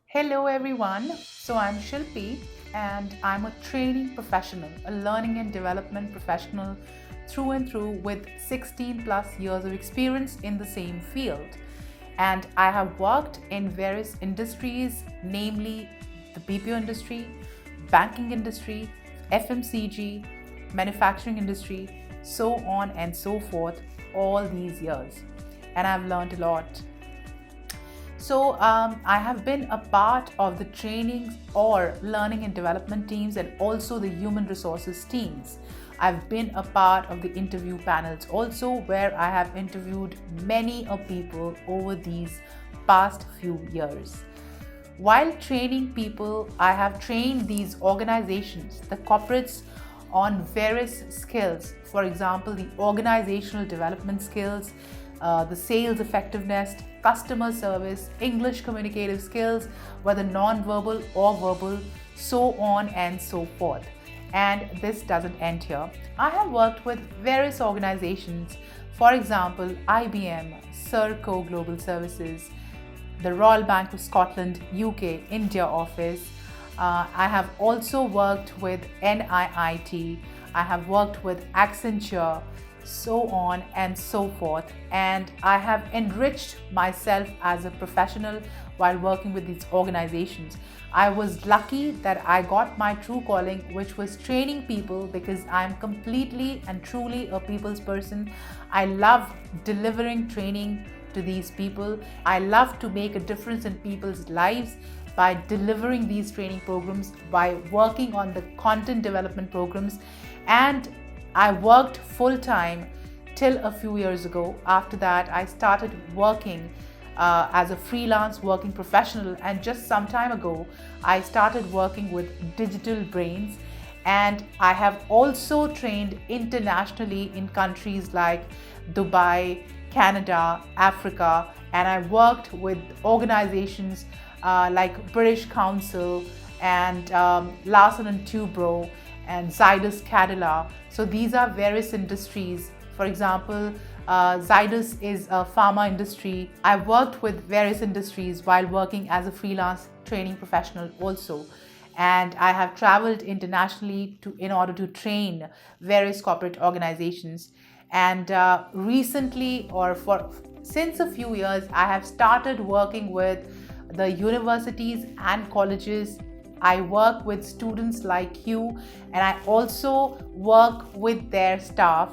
Hello everyone. So I'm Shilpi and I'm a training professional, a learning and development professional through and through with 16 plus years of experience in the same field. And I have worked in various industries, namely the BPO industry, banking industry, FMCG, manufacturing industry, so on and so forth, all these years. And I've learned a lot. I have been a part of the trainings or learning and development teams and also the human resources teams. I've been a part of the interview panels also, where I have interviewed many of people over these past few years. While training people, I have trained these organizations, the corporates, on various skills. For example, the organizational development skills, the sales effectiveness, customer service, English communicative skills, whether non-verbal or verbal, so on and so forth. And this doesn't end here. I have worked with various organizations, for example, IBM, Serco Global Services, the Royal Bank of Scotland, UK, India office. I have also worked with NIIT. I have worked with Accenture, so on and so forth. And I have enriched myself as a professional while working with these organizations. I was lucky that I got my true calling, which was training people, because I'm completely and truly a people's person. I love delivering training to these people. I love to make a difference in people's lives by delivering these training programs, by working on the content development programs. And I worked full time till a few years ago. After that, I started working as a freelance working professional, and just some time ago, I started working with Digital Brains. And I have also trained internationally in countries like Dubai, Canada, Africa, and I worked with organizations like British Council and Larsen and Toubro and Zydus Cadila. So these are various industries. For example, Zydus is a pharma industry. I've worked with various industries while working as a freelance training professional also. And I have traveled internationally in order to train various corporate organizations. And recently, since a few years, I have started working with the universities and colleges. I work with students like you, and I also work with their staff.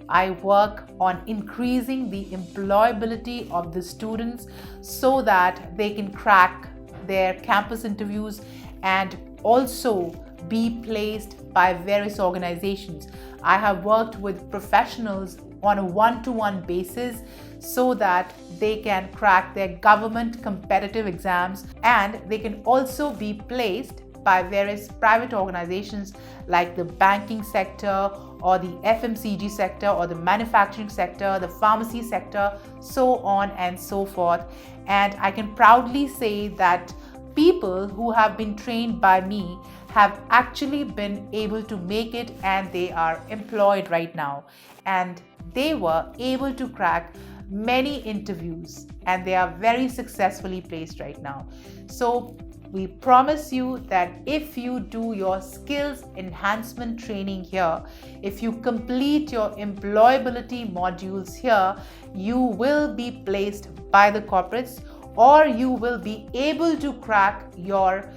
I work on increasing the employability of the students so that they can crack their campus interviews and also be placed by various organizations. I have worked with professionals on a one-to-one basis so that they can crack their government competitive exams, and they can also be placed by various private organizations like the banking sector or the FMCG sector or the manufacturing sector, the pharmacy sector, so on and so forth. And I can proudly say that people who have been trained by me have actually been able to make it, and they are employed right now. And they were able to crack many interviews, and they are very successfully placed right now. So we promise you that if you do your skills enhancement training here, if you complete your employability modules here, you will be placed by the corporates, or you will be able to crack your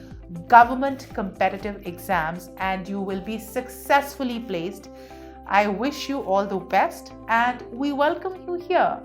government competitive exams and you will be successfully placed. I wish you all the best, and we welcome you here.